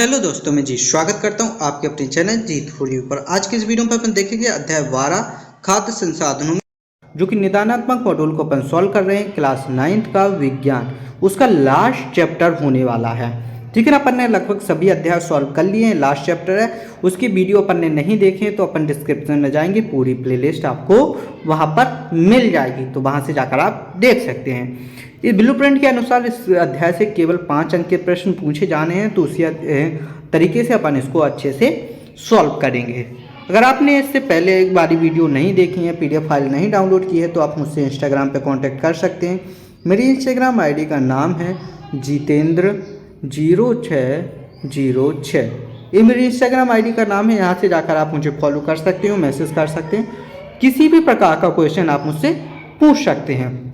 Hello दोस्तों, मैं जी स्वागत करता हूं आपके अपने चैनल जीत फॉर यू पर। आज के इस वीडियो में अपन देखेंगे अध्याय 12 खाद्य संसाधनों में, जो कि निदानात्मक मॉड्यूल को अपन सॉल्व कर रहे हैं क्लास 9th का विज्ञान, उसका लास्ट चैप्टर होने वाला है। ठीक है ना, अपन ने लगभग सभी अध्याय सॉल्व कर लिए हैं, लास्ट चैप्टर है। उसकी वीडियो अपन ने नहीं देखे तो अपन डिस्क्रिप्शन में जाएंगे, पूरी प्लेलिस्ट आपको वहां पर मिल जाएगी, तो वहां से जाकर आप देख सकते हैं। इस ब्लूप्रिंट के अनुसार इस अध्याय से केवल 5 अंक के प्रश्न पूछे जाने हैं, तो उसी तरीके से अपन इसको अच्छे से सॉल्व करेंगे। अगर आपने इससे पहले एक बारी वीडियो नहीं देखी है, पीडीएफ फाइल नहीं डाउनलोड की है, तो आप मुझसे इंस्टाग्राम पे कांटेक्ट कर सकते हैं। मेरी इंस्टाग्राम आईडी का नाम है जितेंद्र0606। ये मेरी इंस्टाग्राम आईडी का नाम है, यहाँ से जाकर आप मुझे फॉलो कर सकते हो, मैसेज कर सकते हैं, किसी भी प्रकार का क्वेश्चन आप मुझसे पूछ सकते हैं।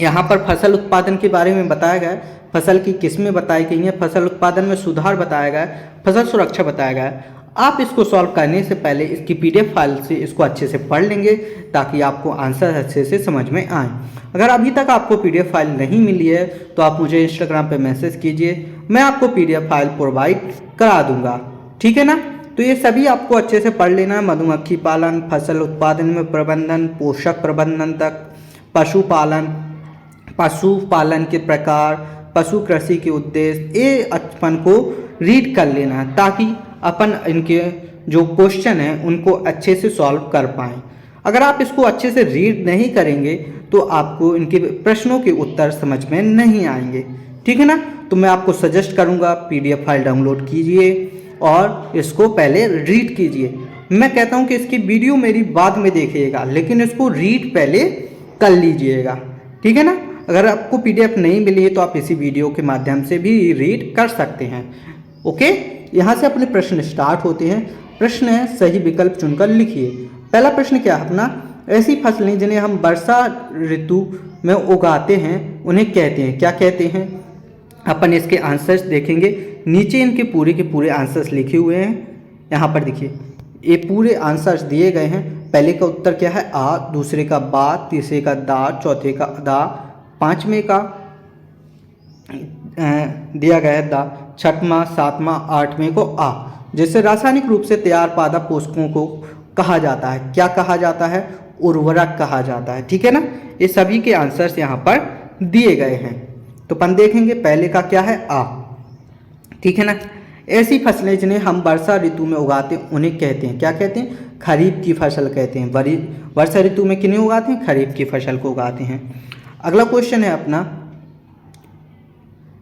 यहाँ पर फसल उत्पादन के बारे में बताया गया है, फसल की किस्में बताई गई हैं, फसल उत्पादन में सुधार बताया गया है, फसल सुरक्षा बताया गया है। आप इसको सॉल्व करने से पहले इसकी पीडीएफ फाइल से इसको अच्छे से पढ़ लेंगे, ताकि आपको आंसर अच्छे से समझ में आए। अगर अभी तक आपको पीडीएफ फाइल नहीं मिली है तो आप मुझे इंस्टाग्राम पे मैसेज कीजिए, मैं आपको पीडीएफ फाइल प्रोवाइड करा दूंगा। ठीक है ना, तो ये सभी आपको अच्छे से पढ़ लेना है। मधुमक्खी पालन, फसल उत्पादन में प्रबंधन, पोषक प्रबंधन तक, पशुपालन के प्रकार, पशु कृषि के उद्देश्य, ये अपन को रीड कर लेना है, ताकि अपन इनके जो क्वेश्चन हैं उनको अच्छे से सॉल्व कर पाएँ। अगर आप इसको अच्छे से रीड नहीं करेंगे तो आपको इनके प्रश्नों के उत्तर समझ में नहीं आएंगे। ठीक है ना, तो मैं आपको सजेस्ट करूँगा पीडीएफ फाइल डाउनलोड कीजिए और इसको पहले रीड कीजिए। मैं कहता हूँ कि इसकी वीडियो मेरी बाद में देखिएगा, लेकिन इसको रीड पहले कर लीजिएगा। ठीक है ना, अगर आपको पीडीएफ नहीं मिली है तो आप इसी वीडियो के माध्यम से भी रीड कर सकते हैं। ओके, यहाँ से अपने प्रश्न स्टार्ट होते हैं। प्रश्न है, सही विकल्प चुनकर लिखिए। पहला प्रश्न क्या है अपना, ऐसी फसलें जिन्हें हम वर्षा ऋतु में उगाते हैं उन्हें कहते हैं, क्या कहते हैं। अपन इसके आंसर्स देखेंगे, नीचे इनके पूरे के पूरे आंसर्स लिखे हुए हैं। यहाँ पर देखिए, ये पूरे आंसर्स दिए गए हैं। पहले का उत्तर क्या है, आ, दूसरे का बा, तीसरे का दा, चौथे का दा, पांचवें का दिया गया है दा, छठवां, सातवां, आठवें को आ। जैसे रासायनिक रूप से तैयार पादप पोषकों को कहा जाता है, क्या कहा जाता है, उर्वरक कहा जाता है। ठीक है ना, ये सभी के आंसर्स यहाँ पर दिए गए हैं। तो अपन देखेंगे, पहले का क्या है, आ। ठीक है ना, ऐसी फसलें जिन्हें हम वर्षा ऋतु में उगाते हैं उन्हें कहते हैं, क्या कहते हैं, खरीफ की फसल कहते हैं। वर्षा ऋतु में किन्हें उगाते हैं, खरीफ की फसल को उगाते हैं। अगला क्वेश्चन है अपना,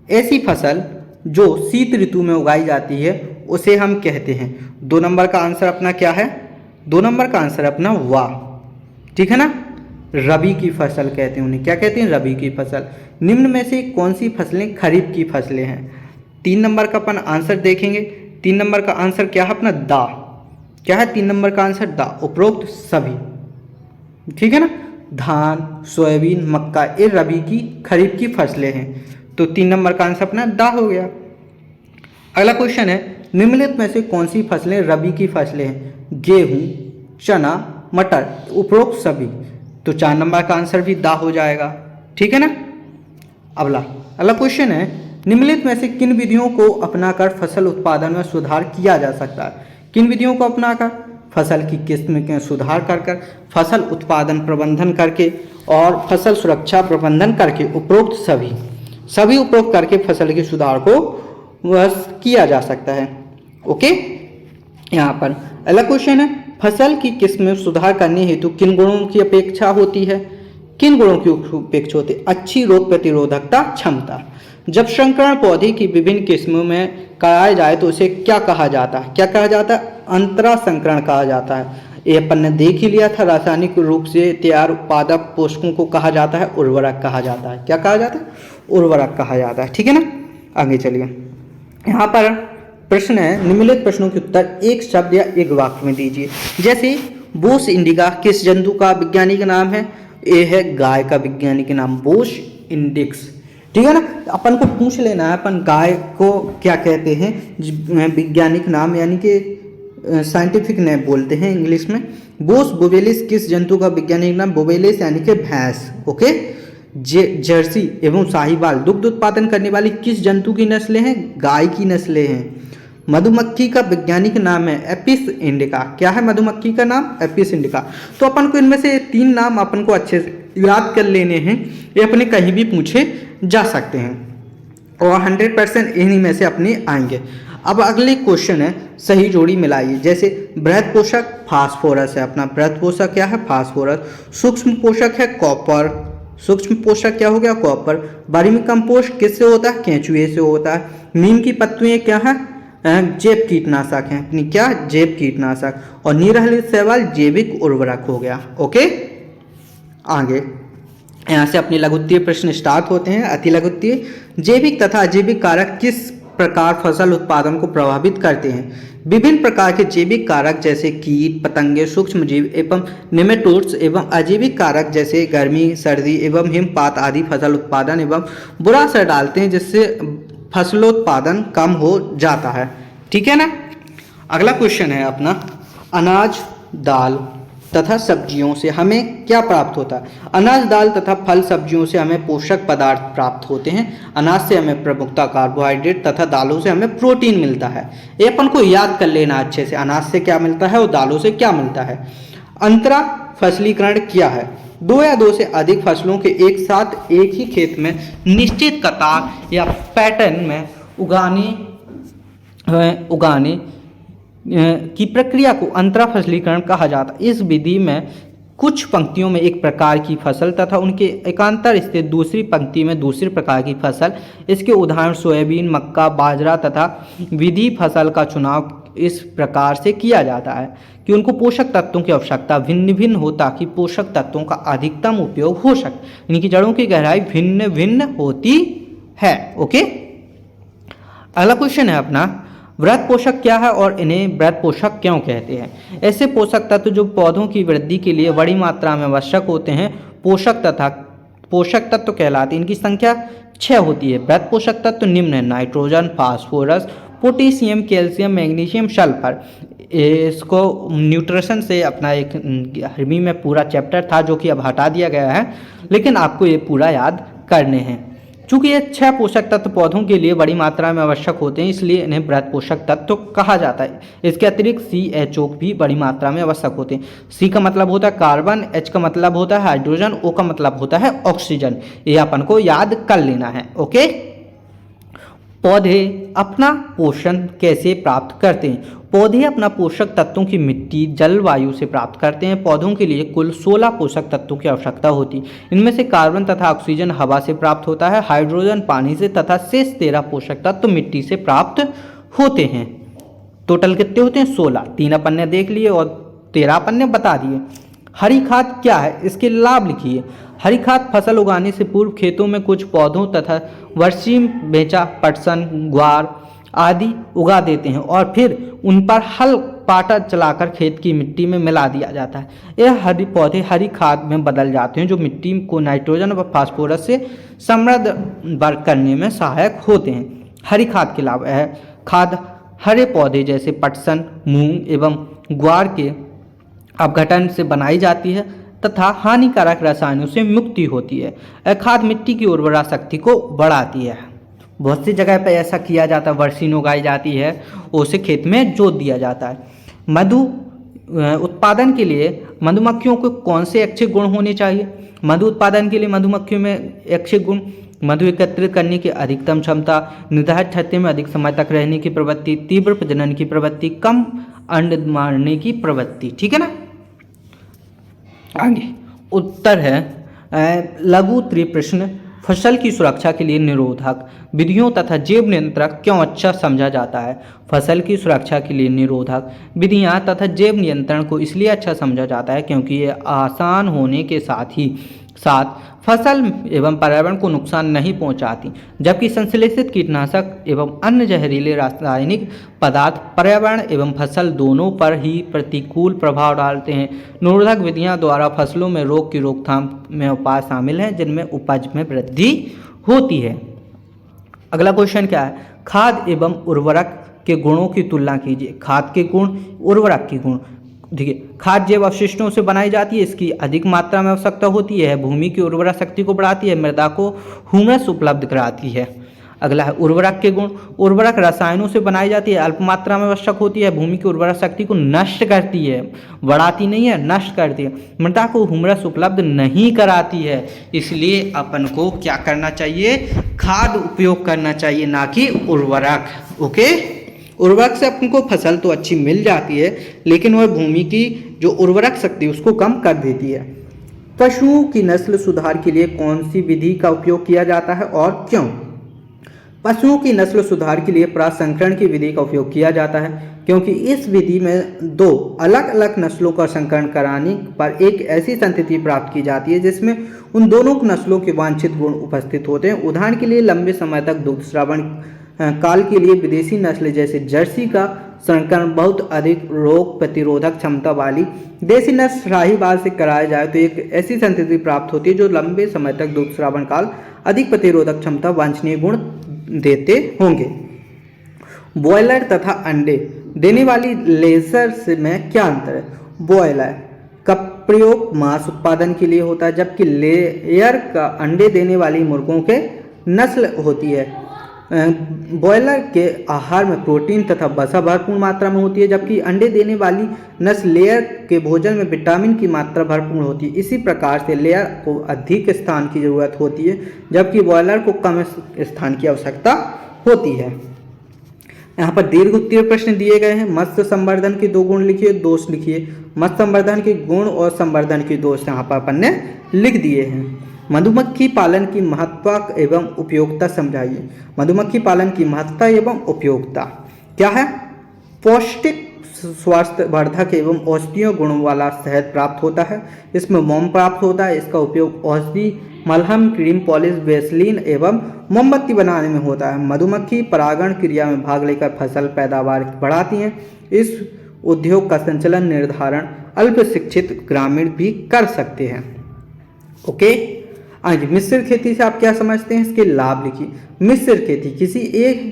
ऐसी फसल जो शीत ऋतु में उगाई जाती है उसे हम कहते हैं। 2 नंबर का आंसर अपना क्या है, 2 नंबर का आंसर अपना वाह। ठीक है ना, रबी की फसल कहते हैं उन्हें, क्या कहते हैं, रबी की फसल। निम्न में से कौन सी फसलें खरीफ की फसलें हैं। 3 नंबर का अपन आंसर देखेंगे। 3 नंबर का आंसर क्या है अपना, दा। क्या है 3 नंबर का आंसर, दा, उपरोक्त सभी। ठीक है ना, धान, सोयाबीन, मक्का, ये रबी की खरीफ की फसलें हैं, तो 3 नंबर का आंसर अपना दा हो गया। अगला क्वेश्चन है, निम्नलिखित में से कौन सी फसलें रबी की फसलें हैं। गेहूं, चना, मटर, उपरोक्त सभी, तो 4 नंबर का आंसर भी दा हो जाएगा। ठीक है ना। अगला क्वेश्चन है, निम्नलिखित में से किन विधियों को अपनाकर फसल उत्पादन में सुधार किया जा सकता है। किन विधियों को अपनाकर, फसल की किस्म के सुधार कर फसल उत्पादन प्रबंधन करके और फसल सुरक्षा प्रबंधन करके, उपरोक्त सभी उपरोक्त करके फसल के सुधार को किया जा सकता है। ओके, यहाँ पर अगला क्वेश्चन है, फसल की किस्म में सुधार करने हेतु किन गुणों की अपेक्षा होती है। किन गुणों की अपेक्षा होती है, अच्छी रोग प्रतिरोधकता क्षमता। जब संकरण पौधे की विभिन्न किस्मों में कराया जाए तो उसे क्या कहा जाता है, क्या कहा जाता है, अंतरा संकरण कहा जाता है। ये अपन ने देख ही लिया था, रासायनिक रूप से तैयार पादप पोषकों को कहा जाता है उर्वरक कहा जाता है। क्या कहा जाता है, उर्वरक कहा जाता है। ठीक है ना, आगे चलिए। यहाँ पर प्रश्न है, निम्नलिखित प्रश्नों के उत्तर एक शब्द या एक वाक्य में दीजिए। जैसे बोस इंडिका किस जंतु का वैज्ञानिक नाम है, ये है गाय का वैज्ञानिक नाम, बोस इंडिक्स। ठीक है ना, अपन को पूछ लेना है अपन गाय को क्या कहते हैं वैज्ञानिक नाम, यानी कि साइंटिफिक नेम बोलते हैं इंग्लिश में। बोस बोवेलिस किस जंतु का वैज्ञानिक नाम, बोवेलिस यानी कि भैंस। ओके, जर्सी एवं साहिवाल दुग्ध उत्पादन करने वाली किस जंतु की नस्लें हैं, गाय की नस्लें हैं। मधुमक्खी का वैज्ञानिक नाम है एपिस इंडिका। क्या है मधुमक्खी का नाम? Apis indica. तो अपन को इनमें से 3 नाम अपन को अच्छे से याद कर लेने हैं, ये अपने कहीं भी पूछे जा सकते हैं और 100% इन्हीं में से अपने आएंगे। अब अगले क्वेश्चन है सही जोड़ी मिलाइए। जैसे बृहद पोषक फास्फोरस है अपना, बृहद पोषक क्या है? फास्फोरस। सूक्ष्म पोषक है कॉपर, सूक्ष्म पोषक क्या हो गया? कॉपर। वर्मी कंपोस्ट किससे होता है? केंचुए से होता है। नीम की पत्तियां क्या है? जैव कीटनाशक है अपनी, क्या? जैव कीटनाशक। और नीरहरित शैवाल जैविक उर्वरक हो गया। ओके, आगे यहाँ से अपने लघुत्तीय प्रश्न स्टार्ट होते हैं। अति लघुत्तीय, जैविक तथा अजैविक कारक किस प्रकार फसल उत्पादन को प्रभावित करते हैं? विभिन्न प्रकार के जैविक कारक जैसे कीट पतंगे, सूक्ष्मजीव एवं नेमेटोड्स एवं अजैविक कारक जैसे गर्मी, सर्दी एवं हिमपात आदि फसल उत्पादन एवं बुरा असर डालते हैं, जिससे फसलोत्पादन कम हो जाता है। ठीक है ना। अगला क्वेश्चन है अपना, अनाज, दाल तथा सब्जियों से हमें क्या प्राप्त होता है? अनाज, दाल तथा फल सब्जियों से हमें पोषक पदार्थ प्राप्त होते हैं। अनाज से हमें प्रमुखता कार्बोहाइड्रेट तथा दालों से हमें प्रोटीन मिलता है। ये अपन को याद कर लेना अच्छे से, अनाज से क्या मिलता है और दालों से क्या मिलता है। अंतरा फसलीकरण क्या है? 2 या 2 से अधिक फसलों के एक साथ एक ही खेत में निश्चित कतार या पैटर्न में उगाने की प्रक्रिया को अंतरा फसलीकरण कहा जाता है। इस विधि में कुछ पंक्तियों में एक प्रकार की फसल तथा उनके एकांतर स्थित दूसरी पंक्ति में दूसरी प्रकार की फसल, इसके उदाहरण सोयाबीन, मक्का, बाजरा तथा विधि फसल का चुनाव इस प्रकार से किया जाता है कि उनको पोषक तत्वों की आवश्यकता भिन्न भिन्न हो ताकि पोषक तत्वों का अधिकतम उपयोग हो सके। इनकी जड़ों की गहराई भिन्न भिन्न होती है। ओके, अगला क्वेश्चन है अपना, वृहद पोषक क्या है और इन्हें वृहद पोषक क्यों कहते हैं? ऐसे पोषक तत्व जो पौधों की वृद्धि के लिए बड़ी मात्रा में आवश्यक होते हैं पोषक तत्व कहलाते हैं। इनकी संख्या 6 होती है। वृहद पोषक तत्व निम्न है: nitrogen, phosphorus, potassium, calcium, magnesium, sulphur. इसको न्यूट्रिशन से अपना एक 8वीं में पूरा चैप्टर था जो कि अब हटा दिया गया है, लेकिन आपको ये पूरा याद करने हैं। चूंकि ये 6 पोषक तत्व पौधों के लिए बड़ी मात्रा में आवश्यक होते हैं, इसलिए इन्हें वृहद पोषक तत्व कहा जाता है। इसके अतिरिक्त CHO भी बड़ी मात्रा में आवश्यक होते हैं। C का मतलब होता है कार्बन, H का मतलब होता है हाइड्रोजन, O का मतलब होता है ऑक्सीजन। ये अपन को याद कर लेना है। ओके, पौधे अपना पोषण कैसे प्राप्त करते हैं? पौधे अपना पोषक तत्वों की मिट्टी, जलवायु से प्राप्त करते हैं। पौधों के लिए कुल 16 पोषक तत्वों की आवश्यकता होती है। इनमें से कार्बन तथा ऑक्सीजन हवा से प्राप्त होता है, हाइड्रोजन पानी से तथा शेष 13 पोषक तत्व मिट्टी से प्राप्त होते हैं। टोटल कितने होते हैं? 16। 3 अपन ने देख लिए और 13 अपन ने बता दिए। हरी खाद क्या है? इसके लाभ लिखिए। हरी खाद फसल उगाने से पूर्व खेतों में कुछ पौधों तथा वर्षी बेचा, पटसन, ग्वार आदि उगा देते हैं और फिर उन पर हल पाटा चलाकर खेत की मिट्टी में मिला दिया जाता है। यह हरी पौधे हरी खाद में बदल जाते हैं जो मिट्टी को नाइट्रोजन व फास्फोरस से समृद्ध करने में सहायक होते हैं। हरी खाद के लाभ है, खाद हरे पौधे जैसे पटसन, मूंग एवं ग्वार के अपघटन से बनाई जाती है तथा हानिकारक रसायनों से मुक्ति होती है। यह खाद मिट्टी की उर्वरा शक्ति को बढ़ाती है। बहुत सी जगह पर ऐसा किया जाता है, बरसीन उगाई जाती है, उसे खेत में जोत दिया जाता है। मधु उत्पादन के लिए मधुमक्खियों को कौन से ऐच्छिक गुण होने चाहिए? मधु उत्पादन के लिए मधुमक्खियों में ऐच्छिक गुण: मधु एकत्रित करने की अधिकतम क्षमता, निर्धारित छत्ते में अधिक समय तक रहने की प्रवृत्ति, तीव्र प्रजनन की प्रवृत्ति, कम अंड मारने की प्रवृत्ति। ठीक है ना। आगे उत्तर है लघु उत्तरीय प्रश्न, फसल की सुरक्षा के लिए निरोधक विधियों तथा जैव नियंत्रक क्यों अच्छा समझा जाता है? फसल की सुरक्षा के लिए निरोधक विधियां तथा जैव नियंत्रण को इसलिए अच्छा समझा जाता है क्योंकि ये आसान होने के साथ फसल एवं पर्यावरण को नुकसान नहीं पहुंचाती, जबकि संश्लेषित कीटनाशक एवं अन्य जहरीले रासायनिक पदार्थ पर्यावरण एवं फसल दोनों पर ही प्रतिकूल प्रभाव डालते हैं। निरोधक विधियां द्वारा फसलों में रोग की रोकथाम में उपाय शामिल हैं जिनमें उपज में वृद्धि होती है। अगला क्वेश्चन क्या है? खाद एवं उर्वरक के गुणों की तुलना कीजिए। खाद के गुण, उर्वरक के गुण। देखिए, खाद जैव अवशिष्टों से बनाई जाती है, इसकी अधिक मात्रा में आवश्यकता होती है, भूमि की उर्वरा शक्ति को बढ़ाती है, मृदा को ह्यूमस उपलब्ध कराती है। अगला है उर्वरक के गुण। उर्वरक रसायनों से बनाई जाती है, अल्प मात्रा में आवश्यक होती है, भूमि की उर्वरक शक्ति को नष्ट करती है, बढ़ाती नहीं है, नष्ट करती है, मृदा को हुमरस उपलब्ध नहीं कराती है। इसलिए अपन को क्या करना चाहिए, खाद उपयोग करना चाहिए, ना कि उर्वरक। ओके, उर्वरक से अपन को फसल तो अच्छी मिल जाती है, लेकिन वह भूमि की जो उर्वरक शक्ति उसको कम कर देती है। पशुओं की नस्ल सुधार के लिए कौन सी विधि का उपयोग किया जाता है और क्यों? पशुओं की नस्ल सुधार के लिए प्रसंकरण की विधि का उपयोग किया जाता है, क्योंकि इस विधि में दो अलग अलग नस्लों का संकरण कराने पर एक ऐसी संतति प्राप्त की जाती है जिसमें उन दोनों नस्लों के वांछित गुण उपस्थित होते हैं। उदाहरण के लिए लंबे समय तक दुग्ध श्रवण काल के लिए विदेशी नस्ल जैसे जर्सी का संकरण बहुत अधिक रोग प्रतिरोधक क्षमता वाली देसी नस्ल शाहीवाल से कराया जाए तो एक ऐसी संतति प्राप्त होती है जो लंबे समय तक दुग्ध श्रवण काल, अधिक प्रतिरोधक क्षमता, वांछनीय गुण देते होंगे। बॉयलर तथा अंडे देने वाली लेजर में क्या अंतर है? बॉयलर का प्रयोग मांस उत्पादन के लिए होता है, जबकि लेयर का अंडे देने वाली मुर्गों के नस्ल होती है। बॉयलर के आहार में प्रोटीन तथा वसा भरपूर मात्रा में होती है, जबकि अंडे देने वाली नस्ल लेयर के भोजन में विटामिन की मात्रा भरपूर होती है। इसी प्रकार से लेयर को अधिक स्थान की जरूरत होती है, जबकि बॉयलर को कम स्थान की आवश्यकता होती है। यहाँ पर दीर्घ उत्तरीय प्रश्न दिए गए हैं। मत्स्य संवर्धन के 2 गुण लिखिए, दोष लिखिए। मत्स्य संवर्धन के गुण और संवर्धन के दोष यहाँ पर अपन ने लिख दिए हैं। मधुमक्खी पालन की महत्व एवं उपयोगिता समझाइए। मधुमक्खी पालन की महत्ता एवं उपयोगिता क्या है? पौष्टिक, स्वास्थ्य वर्धक एवं औषधीय गुणों वाला शहद प्राप्त होता है। इसमें मोम प्राप्त होता है। इसका उपयोग औषधि, मलहम, क्रीम, पॉलिश, वैसलीन एवं मोमबत्ती बनाने में होता है। मधुमक्खी परागण क्रिया में भाग लेकर फसल पैदावार बढ़ाती हैं। इस उद्योग का संचालन निर्धारण अल्प शिक्षित ग्रामीण भी कर सकते हैं। ओके, आज मिश्र खेती से आप क्या समझते हैं, इसके लाभ लिखिए। मिश्र खेती किसी एक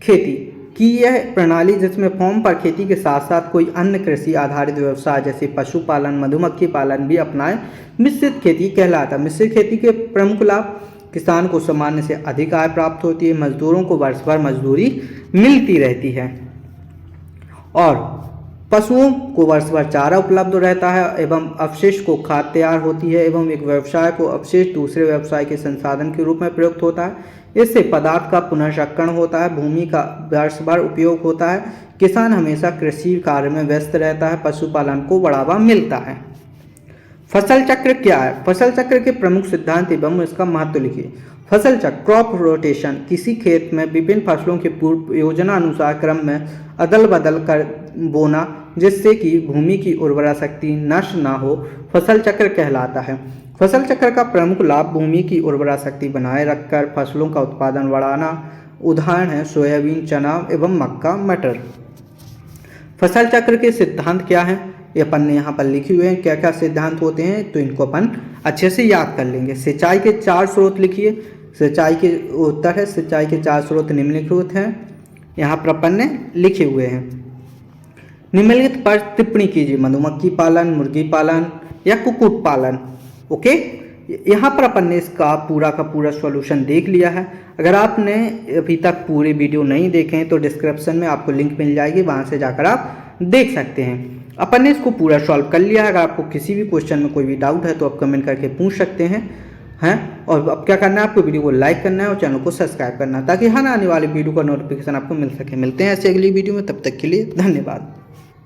खेती की यह प्रणाली जिसमें फॉर्म पर खेती के साथ साथ कोई अन्य कृषि आधारित व्यवसाय जैसे पशुपालन, मधुमक्खी पालन भी अपनाए मिश्रित खेती कहलाता है। मिश्रित खेती के प्रमुख लाभ: किसान को सामान्य से अधिक आय प्राप्त होती है, मजदूरों को वर्ष भर मजदूरी मिलती रहती है और पशुओं को वर्ष भर चारा उपलब्ध रहता है एवं अवशेष को खाद तैयार होती है एवं एक व्यवसाय को अवशेष दूसरे व्यवसाय के संसाधन के रूप में प्रयुक्त होता है। इससे पदार्थ का पुनर्चक्रण होता है, भूमि का वर्ष भर उपयोग होता है, किसान हमेशा कृषि कार्य में व्यस्त रहता है, पशुपालन को बढ़ावा मिलता है। फसल चक्र क्या है? फसल चक्र के प्रमुख सिद्धांत एवं इसका महत्व लिखिए। फसल चक्र, क्रॉप रोटेशन, किसी खेत में विभिन्न फसलों के पूर्व योजना अनुसार क्रम में अदल बदल कर बोना जिससे कि भूमि की उर्वरा शक्ति नष्ट ना हो, फसल चक्र कहलाता है। फसल चक्र का प्रमुख लाभ भूमि की उर्वरा शक्ति बनाए रखकर फसलों का उत्पादन बढ़ाना। उदाहरण है सोयाबीन, चना एवं मक्का, मटर। फसल चक्र के सिद्धांत क्या हैं? ये अपन ने यहाँ पर लिखे हुए हैं। क्या क्या सिद्धांत होते हैं तो इनको अपन अच्छे से याद कर लेंगे। सिंचाई के 4 स्रोत लिखिए। सिंचाई के उत्तर है सिंचाई के 4 स्रोत निम्नलिखित हैं, यहाँ पर अपन ने लिखे हुए हैं। निम्नलिखित पर टिप्पणी कीजिए। मधुमक्खी पालन, मुर्गी पालन या कुक्कुट पालन। ओके, यहाँ पर अपन ने इसका पूरा का पूरा सॉल्यूशन देख लिया है। अगर आपने अभी तक पूरे वीडियो नहीं देखे हैं तो डिस्क्रिप्शन में आपको लिंक मिल जाएगी, वहाँ से जाकर आप देख सकते हैं। अपन ने इसको पूरा सॉल्व कर लिया है। अगर आपको किसी भी क्वेश्चन में कोई भी डाउट है तो आप कमेंट करके पूछ सकते हैं और अब क्या करना है, आपको वीडियो को लाइक करना है और चैनल को सब्सक्राइब करना है ताकि हर आने वाली वीडियो का नोटिफिकेशन आपको मिल सके। मिलते हैं ऐसे अगली वीडियो में, तब तक के लिए धन्यवाद।